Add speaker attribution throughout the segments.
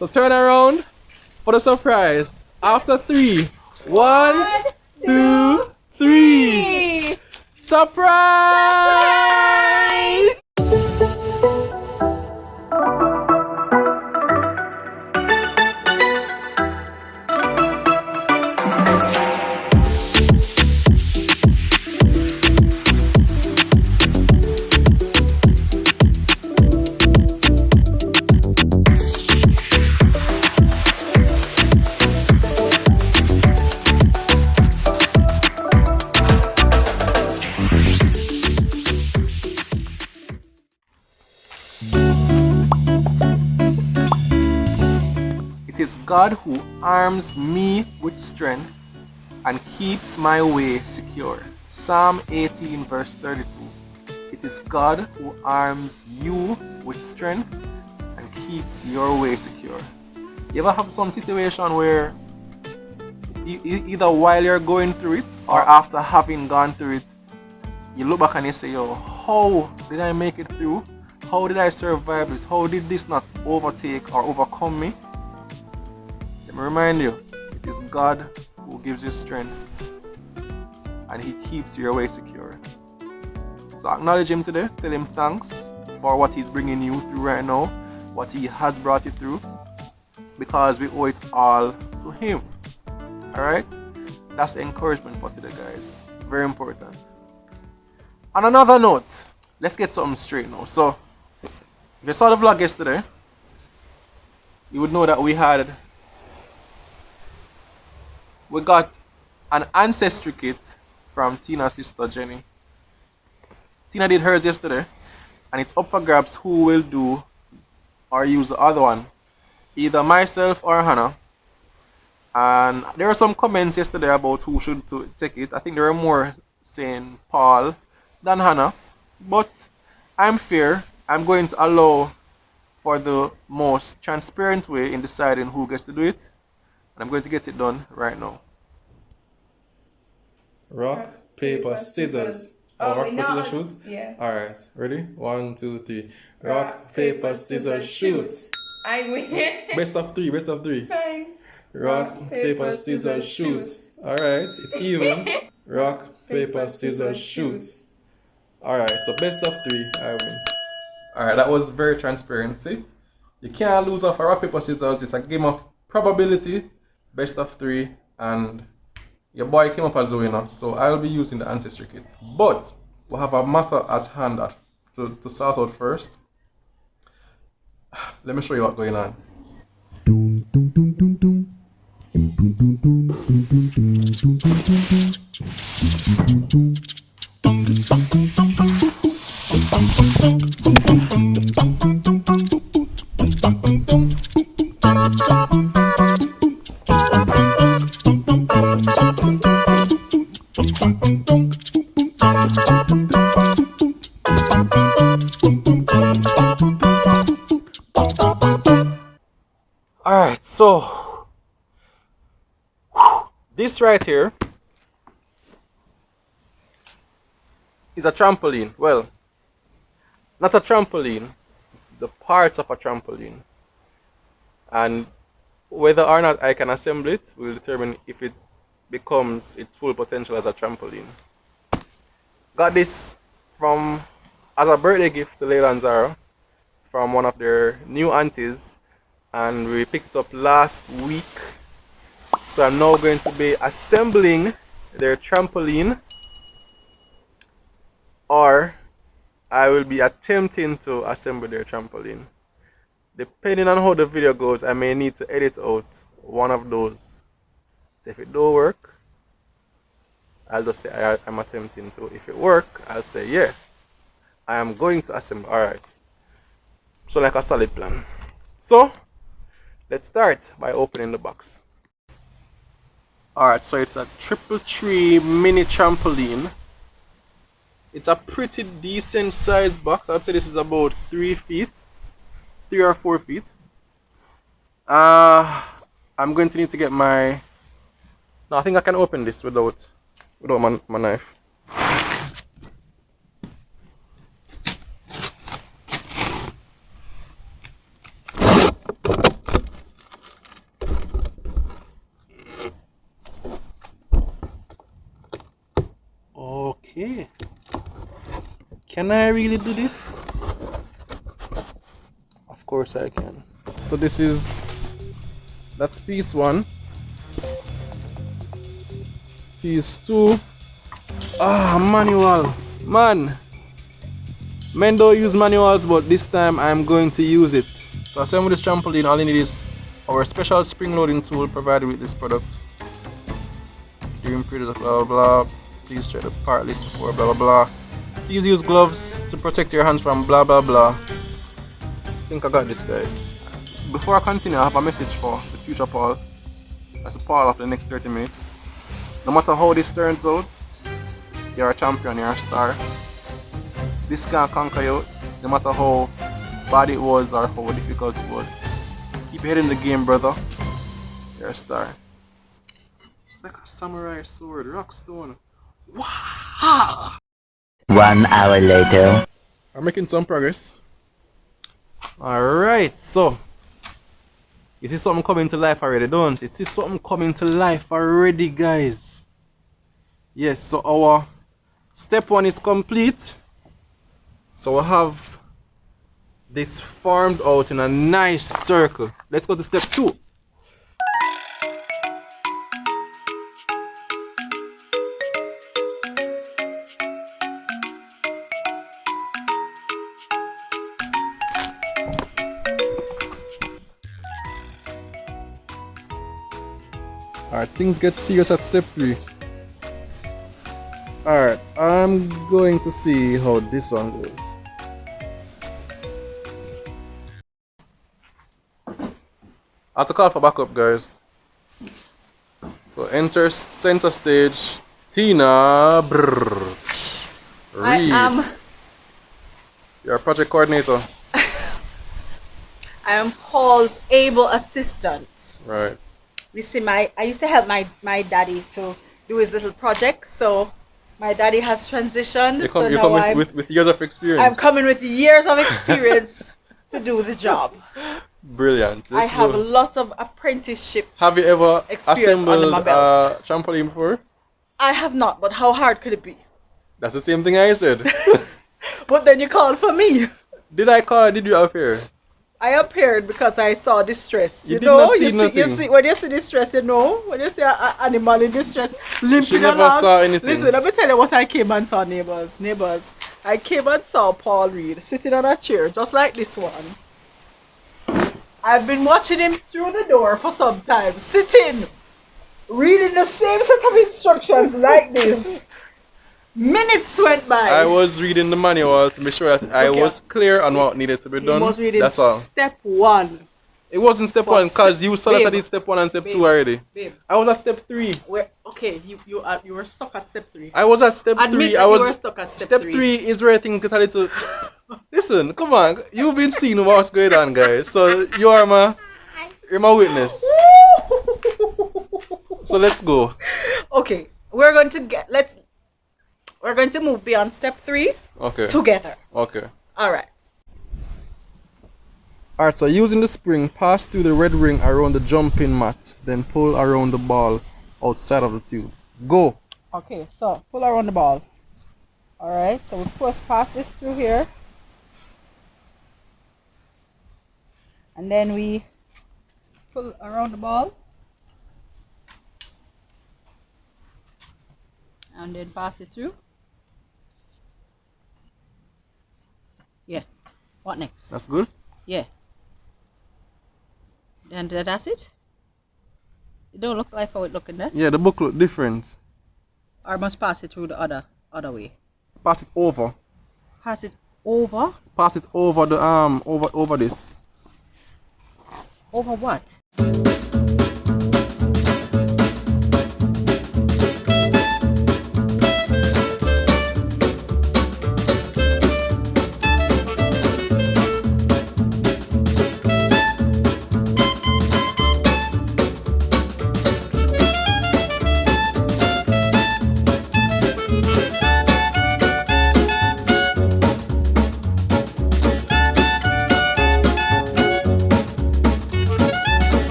Speaker 1: So turn around for the surprise. After 3. 1, 2, 3. Surprise! It is God who arms me with strength and keeps my way secure. Psalm 18 verse 32. It is God who arms you with strength and keeps your way secure. You ever have some situation where either while you're going through it or after having gone through it, you look back and you say, yo, how did I make it through? How did I survive this? How did this not overtake or overcome me? Let me remind you, it is God who gives you strength and He keeps your way secure. So acknowledge Him today, tell Him thanks for what He's bringing you through right now, what He has brought you through, because we owe it all to Him. Alright? That's the encouragement for today, guys. Very important. On another note, let's get something straight now. So, if you saw the vlog yesterday, you would know that we got an ancestry kit from Tina's sister Jenny. Tina did hers yesterday, and it's up for grabs who will do or use the other one, either myself or Hannah. And there were some comments yesterday about who should take it. I think there were more saying Paul than Hannah, but I'm fair. I'm going to allow for the most transparent way in deciding who gets to do it. I'm going to get it done right now. Rock, paper, scissors. Oh, rock, paper, scissors, shoot?
Speaker 2: Yeah.
Speaker 1: Alright, ready? 1, 2, 3. Rock, paper, scissors, shoot.
Speaker 2: I win.
Speaker 1: Best of 3, best of 3.
Speaker 2: Fine.
Speaker 1: Rock, paper, scissors, shoot. Alright, it's even. Rock, paper, scissors, shoot. Alright, so best of 3, I win. Alright, that was very transparent. See? You can't lose off a rock, paper, scissors. It's a game of probability. Best of 3, and your boy came up as the winner, so I'll be using the ancestry kit. But we have a matter at hand to sort out first. Let me show you what's going on. Alright, so this right here is a trampoline. Well, not a trampoline, it's the parts of a trampoline. And whether or not I can assemble it will determine if it becomes its full potential as a trampoline. Got this as a birthday gift to Leila and Zahra from one of their new aunties, and we picked it up last week. So I'm now going to be assembling their trampoline, or I will be attempting to assemble their trampoline. Depending on how the video goes, I may need to edit out one of those. So if it don't work, I'll just say I'm attempting to. If it works, I'll say yeah, I am going to assemble. Alright. So like a solid plan. So let's start by opening the box. Alright, so it's a 333 mini trampoline. It's a pretty decent sized box. I'd say this is about 3 feet, 3 or 4 feet. I'm going to need to get my... No, I think I can open this without my knife. Can I really do this? Of course I can. So that's piece 1. Piece 2. Manual. Man. Men don't use manuals, but this time I'm going to use it. To assemble this trampoline, all you need is our special spring loading tool provided with this product. During period of blah blah blah. Please check the part list before blah blah blah. Please use gloves to protect your hands from blah blah blah. I think I got this, guys. Before I continue, I have a message for the future Paul. As a Paul of the next 30 minutes. No matter how this turns out, you're a champion, you're a star. This can't conquer you, no matter how bad it was or how difficult it was. Keep your head in the game, brother. You're a star. It's like a samurai sword, rockstone. Wow!
Speaker 2: 1 hour later.
Speaker 1: I'm making some progress. Alright, so you see something coming to life already, don't it? See something coming to life already, guys. Yes, so our step 1 is complete. So we have this formed out in a nice circle. Let's go to step 2. Alright, things get serious at step 3. Alright, I'm going to see how this one goes. I have to call for backup, guys. So enter center stage, Tina.
Speaker 3: I am.
Speaker 1: You're a project coordinator.
Speaker 3: I am Paul's able assistant.
Speaker 1: Right.
Speaker 3: You see, I used to help my daddy to do his little projects. So my daddy has transitioned.
Speaker 1: You're coming with years of experience.
Speaker 3: I'm coming with years of experience to do the job.
Speaker 1: Brilliant.
Speaker 3: I have lots of apprenticeship.
Speaker 1: Have you ever
Speaker 3: experience
Speaker 1: assembled
Speaker 3: under my belt.
Speaker 1: a trampoline before?
Speaker 3: I have not, but how hard could it be?
Speaker 1: That's the same thing I said.
Speaker 3: But then you called for me.
Speaker 1: Did I call? Did you appear?
Speaker 3: I appeared because I saw distress.
Speaker 1: You did not see
Speaker 3: you
Speaker 1: nothing.
Speaker 3: see, when you see distress, when you see an animal in distress, limping
Speaker 1: never
Speaker 3: along.
Speaker 1: saw anything.
Speaker 3: Listen, let me tell you what I came and saw, neighbors. I came and saw Paul Reed sitting on a chair, just like this one. I've been watching him through the door for some time, sitting, reading the same set of instructions like this. Minutes went by.
Speaker 1: I was reading the manual to be sure that I was clear on what needed to be done.
Speaker 3: He was reading
Speaker 1: That's all.
Speaker 3: step 1.
Speaker 1: It wasn't step 1 because you saw that I did step 1 and step 2 already.
Speaker 3: Babe.
Speaker 1: I was at step 3.
Speaker 3: Okay, you were stuck at step 3.
Speaker 1: I was at step 3.
Speaker 3: Admit that
Speaker 1: I was
Speaker 3: you were stuck at step 3.
Speaker 1: Step 3 is where things get a little. Listen, come on. You've been seeing what's going on, guys. So you're my witness. So let's go.
Speaker 3: Okay, we're going to move beyond step 3.
Speaker 1: Okay.
Speaker 3: Together.
Speaker 1: Okay.
Speaker 3: Alright.
Speaker 1: Alright, so using the spring, pass through the red ring around the jumping mat, then pull around the ball outside of the tube. Go!
Speaker 3: Okay, so pull around the ball. Alright, so we first pass this through here. And then we pull around the ball. And then pass it through. Yeah. What next?
Speaker 1: That's good?
Speaker 3: Yeah. And that's it? It don't look like how it look in that?
Speaker 1: Yeah, the book look different.
Speaker 3: Or must pass it through the other way?
Speaker 1: Pass it over.
Speaker 3: Pass it over?
Speaker 1: Pass it over the over this.
Speaker 3: Over what?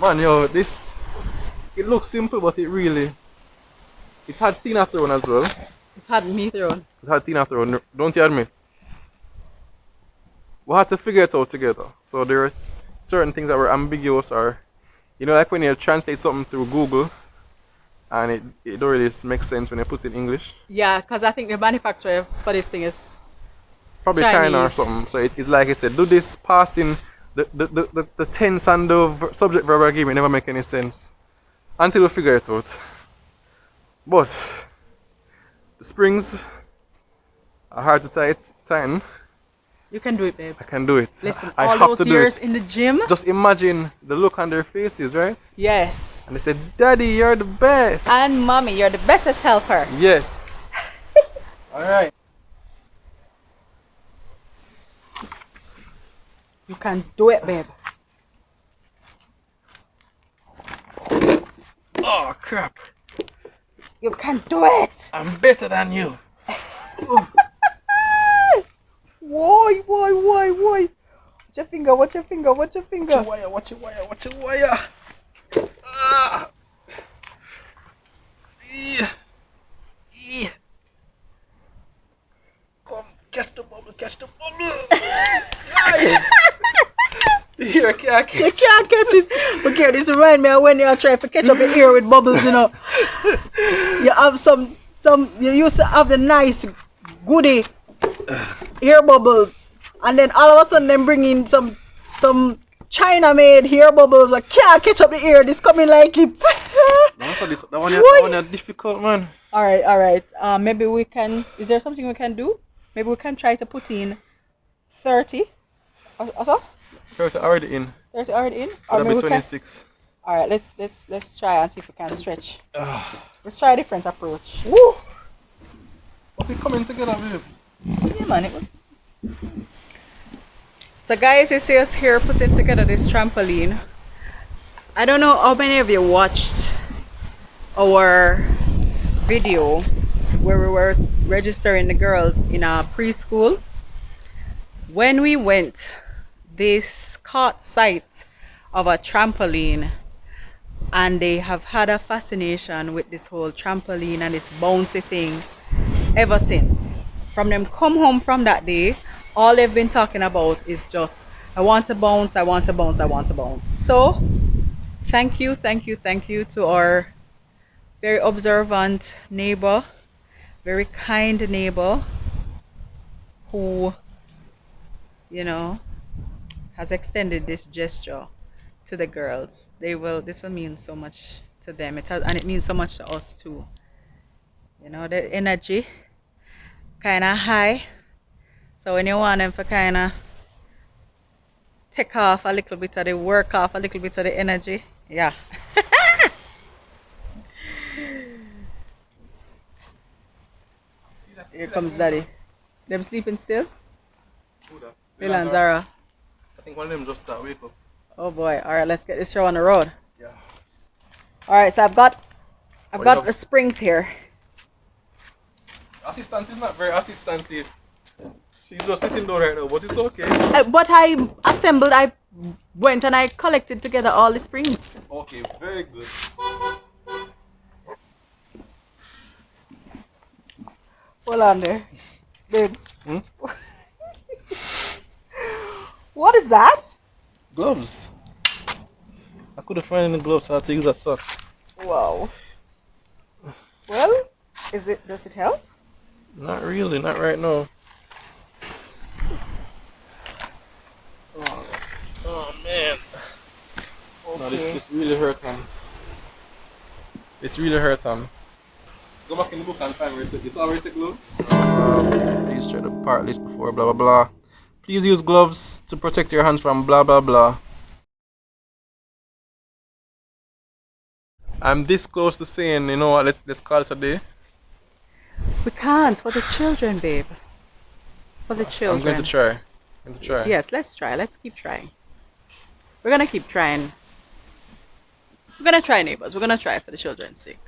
Speaker 3: Man, yo, this
Speaker 1: it looks simple, but it had Tina thrown as well.
Speaker 3: It's had me thrown.
Speaker 1: It had Tina thrown, don't you admit? We had to figure it out together. So there are certain things that were ambiguous, or you know, like when you translate something through Google and it don't really make sense when you put it in English.
Speaker 3: Yeah, because I think the manufacturer for this thing is
Speaker 1: Probably China or
Speaker 3: Chinese.
Speaker 1: something. So it's like I said, do this passing the tense and the subject verb agreement never make any sense until we figure it out. But the springs are hard to tighten.
Speaker 3: You can do it, babe.
Speaker 1: I can do it.
Speaker 3: Listen,
Speaker 1: I
Speaker 3: all
Speaker 1: have
Speaker 3: those
Speaker 1: to do
Speaker 3: years
Speaker 1: it.
Speaker 3: in the gym.
Speaker 1: Just imagine the look on their faces, right?
Speaker 3: Yes.
Speaker 1: And they said, "Daddy, you're the best."
Speaker 3: And mommy, you're the bestest helper.
Speaker 1: yes. All right.
Speaker 3: You can do it, babe.
Speaker 1: Oh crap!
Speaker 3: You can do it.
Speaker 1: I'm better than you.
Speaker 3: Why? Watch your finger, watch your finger, watch your finger.
Speaker 1: Watch your wire. Ah. Come, catch the bubble. Here, I can't
Speaker 3: You
Speaker 1: catch.
Speaker 3: can't catch it. Okay, this remind me of when you try to catch up your ear with bubbles, you know. You have some you used to have the nice goody hair bubbles, and then all of a sudden them bring in some China made hair bubbles. I can't catch up the ear. This coming like it.
Speaker 1: That one is difficult, man.
Speaker 3: All right. Maybe we can. Is there something we can do? Maybe we can try to put in 30. Or so?
Speaker 1: 30 already in.
Speaker 3: 30 already in. Or
Speaker 1: That'll
Speaker 3: maybe
Speaker 1: be
Speaker 3: we can.
Speaker 1: 26.
Speaker 3: All right. Let's try and see if we can stretch. Let's try a different approach. Woo!
Speaker 1: What's it coming together, babe?
Speaker 3: Yeah, man. It was... So, guys, you see us here putting together this trampoline. I don't know how many of you watched our video where we were registering the girls in our preschool. When we went, they caught sight of a trampoline, and they have had a fascination with this whole trampoline and this bouncy thing ever since. From them come home from that day, all they've been talking about is just, I want to bounce, I want to bounce, I want to bounce. So thank you to our very observant neighbor, very kind neighbor, who, you know, has extended this gesture to the girls. This will mean so much to them. And it means so much to us too. You know, the energy kind of high. So when you want them to kind of take off a little bit of the work off a little bit of the energy, yeah. Here comes daddy. Them sleeping still? Leila and Zahra.
Speaker 1: I think one of them just start wake up.
Speaker 3: Oh boy. Alright, let's get this show on the road.
Speaker 1: Yeah.
Speaker 3: Alright, so I've got
Speaker 1: have-
Speaker 3: the springs here.
Speaker 1: Assistant is not very assistanty. She's just sitting down right now, but it's okay.
Speaker 3: But I assembled, I went and I collected together all the springs.
Speaker 1: Okay, very good.
Speaker 3: Hold on there. Babe.
Speaker 1: Hmm?
Speaker 3: What is that?
Speaker 1: Gloves. I couldn't find any gloves, so I had to use a sock.
Speaker 3: Wow. Well, does it help?
Speaker 1: Not really, not right now. Oh man. No, this really hurt him. It's really hurt him. Go back in the book and find where it's always a glove. Please try the part list before blah blah blah. Please use gloves to protect your hands from blah blah blah. I'm this close to saying, you know what, let's call it a day.
Speaker 3: We can't, for the children, babe. For the children.
Speaker 1: I'm going to try. I'm going to try.
Speaker 3: Yes, let's try. Let's keep trying. We're gonna keep trying. We're gonna try, neighbors. We're gonna try for the children's sake.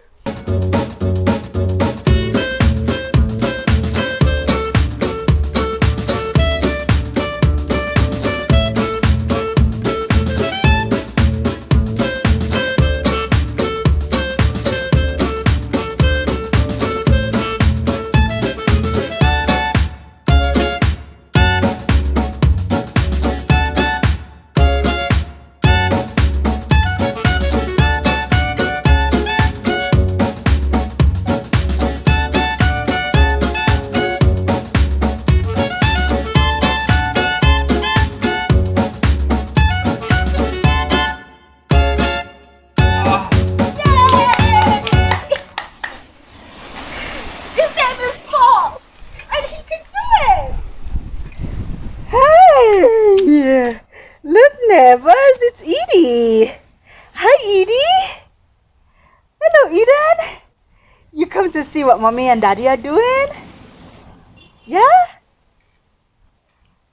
Speaker 3: it's Edie. Hi, Edie. Hello, Eden. You come to see what mommy and daddy are doing? Yeah?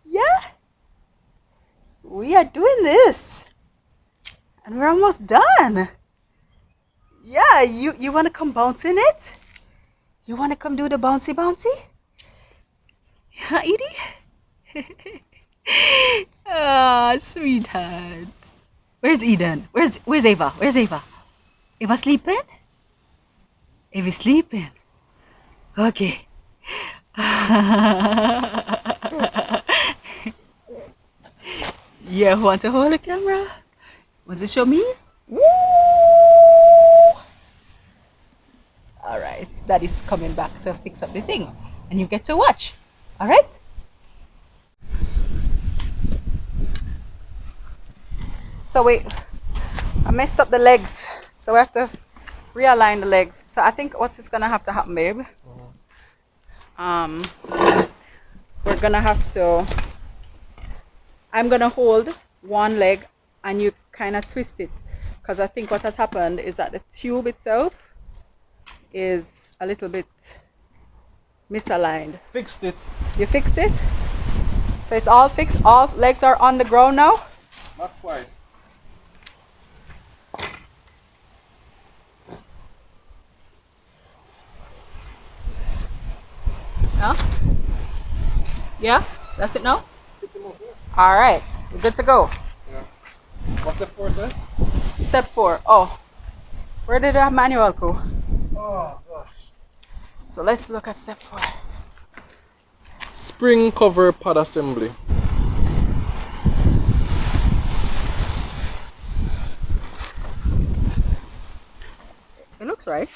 Speaker 3: Yeah? We are doing this. And we're almost done. Yeah, you want to come bounce in it? You want to come do the bouncy bouncy? Yeah, Edie? Ah, sweetheart. Where's Eden? Where's Ava? Where's Ava? Ava sleeping? Ava sleeping. Okay. Yeah, want to hold the camera? Want to show me? Woo! Alright, Daddy's coming back to fix up the thing. And you get to watch. Alright? So wait, I messed up the legs. So we have to realign the legs. So I think what's just gonna have to happen, babe? We're gonna have to, I'm gonna hold one leg and you kind of twist it, because I think what has happened is that the tube itself is a little bit misaligned.
Speaker 1: Fixed it.
Speaker 3: You fixed it? So it's all fixed? All legs are on the ground now?
Speaker 1: Not quite.
Speaker 3: Huh? Yeah? That's it now? Alright, we're good to go.
Speaker 1: Yeah. What's step 4, sir?
Speaker 3: Step 4. Oh, where did our manual go?
Speaker 1: Oh gosh.
Speaker 3: So let's look at step 4.
Speaker 1: Spring cover pad assembly.
Speaker 3: It looks right.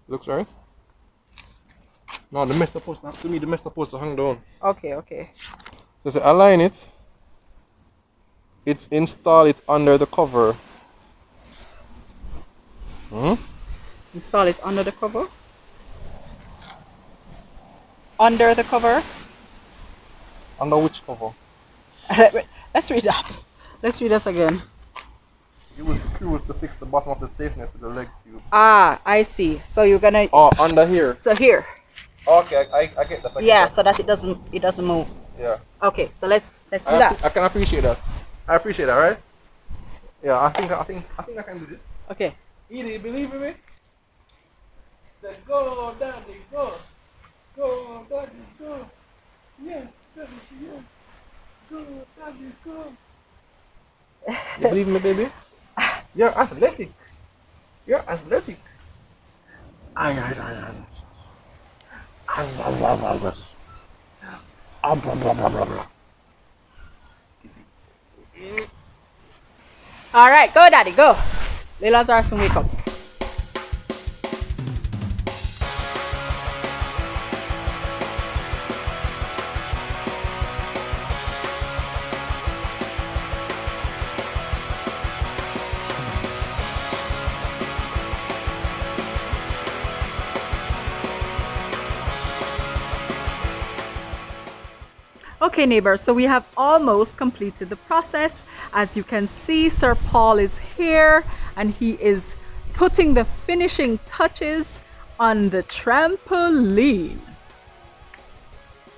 Speaker 1: Looks right. No, the mess supposed to me. The mess supposed to hang down.
Speaker 3: Okay, okay.
Speaker 1: So say align it. It's install it under the cover.
Speaker 3: Install it under the cover. Under the cover.
Speaker 1: Under which cover?
Speaker 3: Let's read that. Let's read this again.
Speaker 1: Use screws to fix the bottom of the safety net to the leg tube.
Speaker 3: Ah, I see. So you're gonna.
Speaker 1: Oh, under here.
Speaker 3: So here.
Speaker 1: Okay, I get that.
Speaker 3: Yeah, so that it doesn't move.
Speaker 1: Yeah.
Speaker 3: Okay, so let's do that.
Speaker 1: I can appreciate that. I appreciate that, right? Yeah, I think I can do this.
Speaker 3: Okay.
Speaker 1: Edie, believe in me? Say go, daddy, go. Go, daddy, go. Yes, daddy, yes. Go, daddy, go. You believe me, baby? You're athletic. You're athletic.
Speaker 3: All right, go, daddy, go. Leila and Zahra soon wake up. Okay, neighbors, so we have almost completed the process. As you can see, Sir Paul is here and he is putting the finishing touches on the trampoline.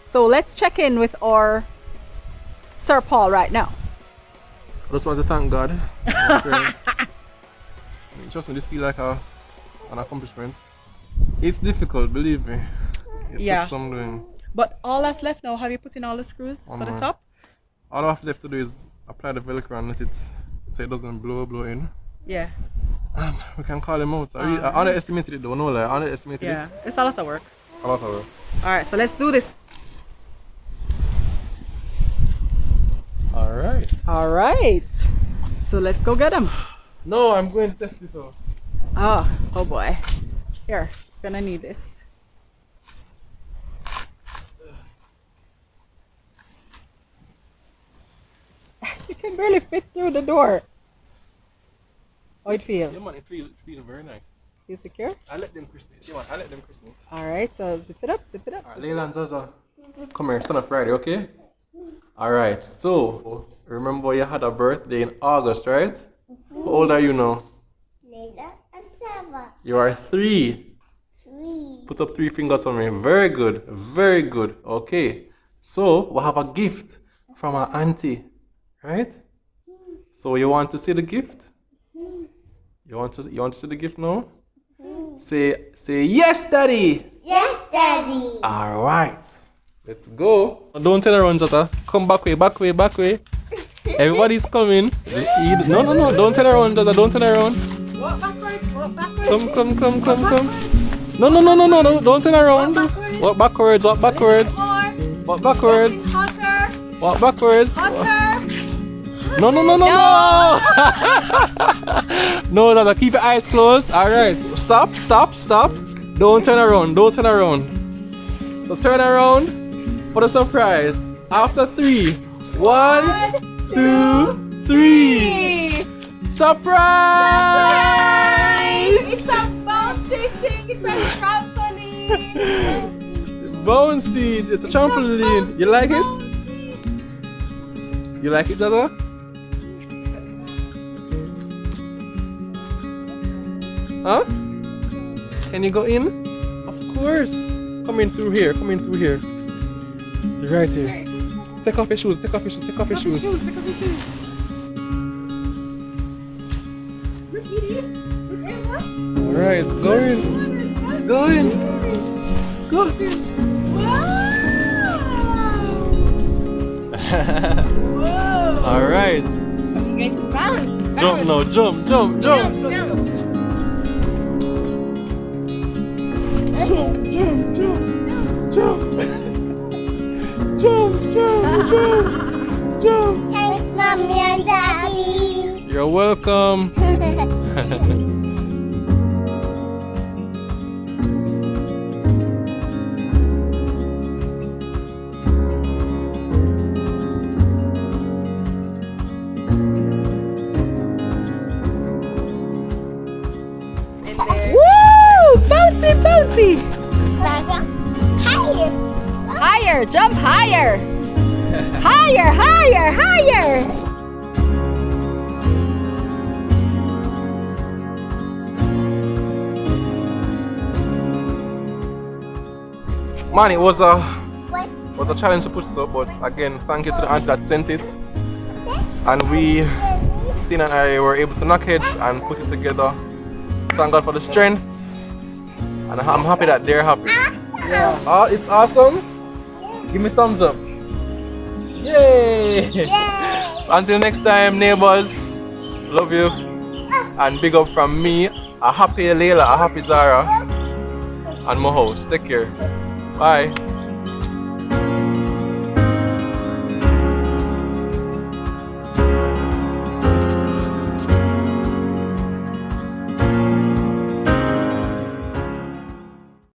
Speaker 3: So let's check in with our Sir Paul right now.
Speaker 1: I just want to thank God. Trust me, this feels like an accomplishment. It's difficult, believe me. It
Speaker 3: Yeah.
Speaker 1: took some doing.
Speaker 3: But all that's left now, have you put in all the screws for the top?
Speaker 1: All I have left to do is apply the Velcro and let it so it doesn't blow in.
Speaker 3: Yeah.
Speaker 1: And we can call him out. I underestimated it though, no lie. I underestimated
Speaker 3: Yeah,
Speaker 1: it.
Speaker 3: it's a lot of work.
Speaker 1: A lot of work.
Speaker 3: All right, so let's do this.
Speaker 1: Alright.
Speaker 3: All right. So let's go get him.
Speaker 1: No, I'm going to test it out.
Speaker 3: Oh boy. Here, gonna need this. You can barely fit through the door. How it feel?
Speaker 1: Yeah man, it feels very nice.
Speaker 3: You secure?
Speaker 1: I let them christen it. Yeah man, I let them christen it.
Speaker 3: All right, so zip it up, zip it up.
Speaker 1: Alright, Leila and Zahra. Come here, stand up right, okay? Alright, so remember you had a birthday in August, right? How old are you now?
Speaker 4: Leila and Zahra.
Speaker 1: You are 3.
Speaker 4: 3.
Speaker 1: Put up 3 fingers for me. Very good. Very good. Okay. So we have a gift from our auntie, right? So you want to see the gift? You want to see the gift now? Say yes, daddy.
Speaker 4: Yes, Daddy.
Speaker 1: All right. Let's go. Don't turn around, Jota. Come back way, back way, back way. Everybody's coming. No, no, no. Don't turn around, Jota. Don't turn around.
Speaker 3: Walk backwards, walk backwards.
Speaker 1: Come. No. Don't turn around. Walk backwards, walk backwards.
Speaker 3: More.
Speaker 1: Walk backwards.
Speaker 3: Hotter.
Speaker 1: Walk backwards.
Speaker 3: Hotter.
Speaker 1: No. No, Dada, keep your eyes closed. Alright. Stop. Don't turn around. So turn around for the surprise. After 3. 1, 2, 3. Surprise!
Speaker 3: It's a bouncy thing. It's a trampoline.
Speaker 1: Bouncy. It's a trampoline. You like it? You like it, Dada? Huh? Can you go in? Of course. Come in through here. You're right here. Take off your shoes.
Speaker 3: Take off your shoes.
Speaker 1: Alright, go in.
Speaker 3: Wow.
Speaker 1: Alright.
Speaker 4: You're going to bounce.
Speaker 1: Jump now. Jump. Jump.
Speaker 4: Thanks, Mommy and Daddy.
Speaker 1: You're welcome.
Speaker 3: Woo! Bouncy.
Speaker 4: Zahra, higher.
Speaker 3: Higher, jump higher. Higher.
Speaker 1: Man, it was a
Speaker 4: What?
Speaker 1: challenge to push it up, but again, thank you to the auntie that sent it. And we, Tina and I, were able to knock heads and put it together. Thank God for the strength. And I'm happy that they're happy.
Speaker 4: Yeah.
Speaker 1: Oh, it's awesome. Give me thumbs up. Yay!
Speaker 4: Yay.
Speaker 1: So until next time, neighbors, love you. And big up from me, a happy Leila, a happy Zahra, and my host. Take care. Bye.